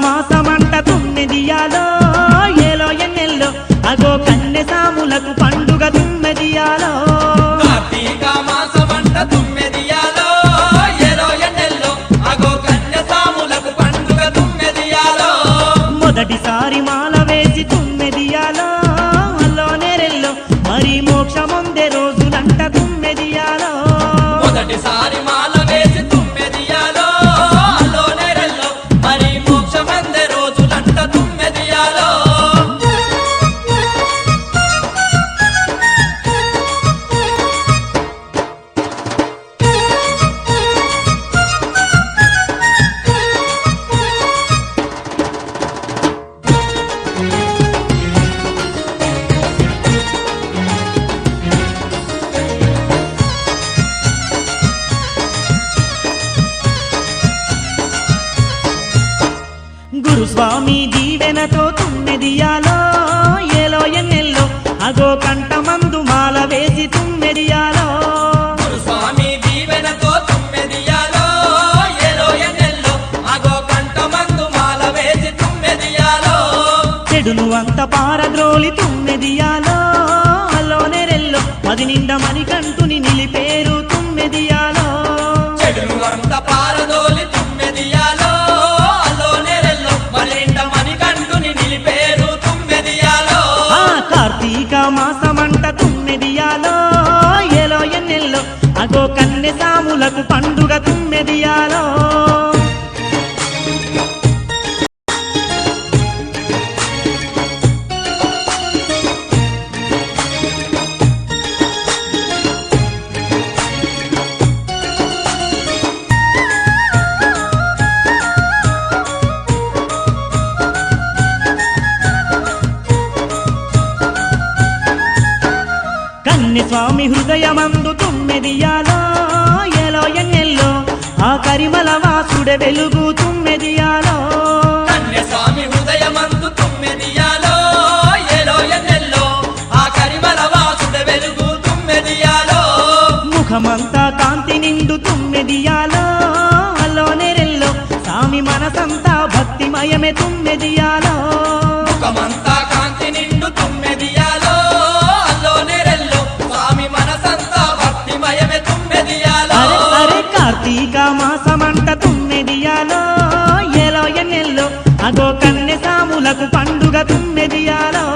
మాసమంట తుమ్మెదియాలో ఏలో ఎన్నెల్లో అగో కన్నె సాములకు పండుగ తుమ్మెదియాలో కార్తీక మాసమంట తుమ్మెదియాలో ఏలో ఎన్నెల్లో అగో కన్నె సాములకు పండుగ తుమ్మెదియాలో మొదటిసారి మాల వేసి తుమ్మెదియాలో అల్లో నెరెల్లో మరి మోక్షమొందే రోజులంట తుమ్మెదియాలో మొదటిసారి మాల వేసి తుమ్మెదియాలో అల్లో నెరెల్లో మరి మోక్షమందే రోజులంట తుమ్మెదియాలో గురుస్వామి దీవెనతో తుమ్మెదియాలో ఏలో ఎన్నెల్లో అగో కంఠమందు మాల వేసి తుమ్మెదియాలో గురుస్వామి దీవెనతో తుమ్మెదియాలో ఏలో ఎన్నెల్లో అగో కంఠమందు మాల వేసి తుమ్మెదియాలో చెడును అంత పారద్రోలి తుమ్మెదియాలో అల్లో నెరెల్లో పది నిండా మణికంఠుని నిలిపేరు తుమ్మెదియాలో చెడును అంత పారదోలి తుమ్మెదియాలో అల్లో నెరెల్లో మరింత మణికంఠుని నిలిపేరు తుమ్మెదియాలో ఆ కార్తీక మాసమంట తుమ్మెదియాలో ఏలో ఎన్నెల్లో అగో కన్నె సాములకు పండుగ తుమ్మెదియాలో కన్నె స్వామి హృదయమందు తుమ్మెదియాలో ఏలో ఎన్నెల్లో ఆ కరిమల వాసుడే వెలుగు తుమ్మెదియాలో కన్యస్వామి హృదయమందు తుమ్మెదియాలో ఏలో ఎన్నెల్లో ఆ కరిమల వాసుడ వెలుగు తుమ్మెదియాలో ముఖమంతా కాంతి నిండు తుమ్మెదియాలో అల్లో నెరెల్లో స్వామి మనసంతా భక్తిమయమే తుమ్మెదియాలో ముఖమంతా కాంతి నిండు తుమ్మెదియాలో అల్లో నెరెల్లో స్వామి మనసంతా భక్తిమయమే తుమ్మెదియాలో అరే అరే కార్తీక మాసమంట తుమ్మెదియాలో ఏలో ఎన్నెల్లో అగో కన్నె సాములకు పండుగ తుమ్మెదియాలో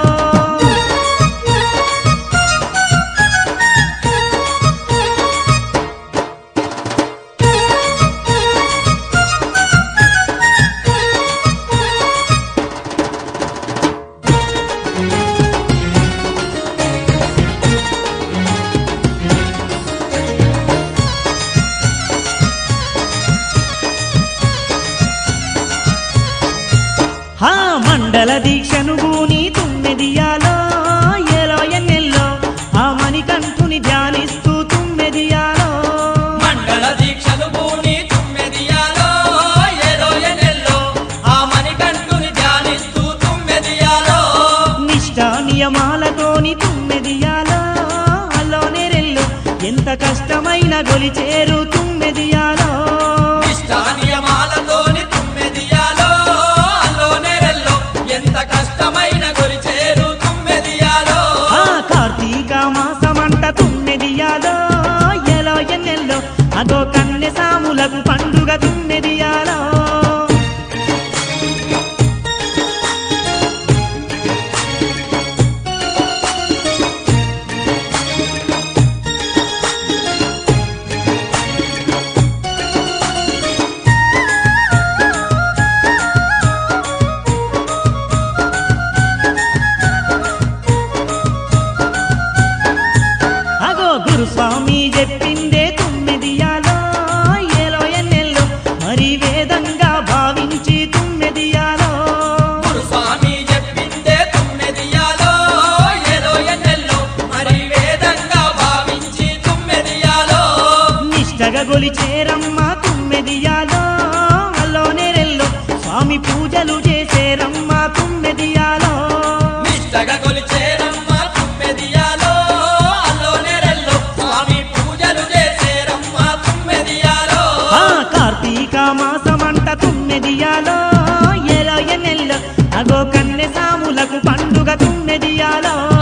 హా మండల దీక్షను గూని తుమ్మెదియాలో ఏలో ఎన్నెల్లో ఆ మణికంఠుని ధ్యానిస్తూ తుమ్మెదియాలో మండల దీక్షలు భూని తుమ్మెదియాలో ఏలో ఎన్నెల్లో ఆ మణికంఠుని ధ్యానిస్తూ తుమ్మెదియాలో నిష్ఠ నియమాలతోని తుమ్మెదియాలో అల్లో నెరెల్లో ఎంత కష్టమైన గొలిచేరు తుమ్మెదియాలో నిష్ఠా నియమాలతోని తుమ్మెదియాలో అల్లో నెరెల్లో ఎంత కష్టమైన గొలిచేరు తుమ్మెదియాలో ఆ కార్తీక మాసమంట తుమ్మెదియాలో ఏలో ఎన్నెల్లో అదో కన్నె సాములకు పండుగ తుమ్మెదియాలో అగో గురుస్వామి చెప్పిందే తుమ్మెదియాలో ఏలో ఎన్నెల్లో మరి వేదంగా భావించి తుమ్మెదియాలో గురుస్వామి చెప్పిందే తుమ్మెదియాలో ఏలో ఎన్నెల్లో మరి వేదంగా భావించి తుమ్మెదియాలో నిష్టగా గొలిచేరమ్మ తుమ్మెదియాలో అల్లో నెరెల్లో స్వామి పూజలు చేసేరమ్మ తుమ్మెదియాలో నిష్టగా కొలిచేరమ్మ తుమ్మెదియాలో అల్లో నెరెల్లో స్వామి పూజలు చేసేరమ్మ తుమ్మెదియాలో ఆ కార్తీక మాసమంట తుమ్మెదియాలో ఎలా తుమ్మెదియాలో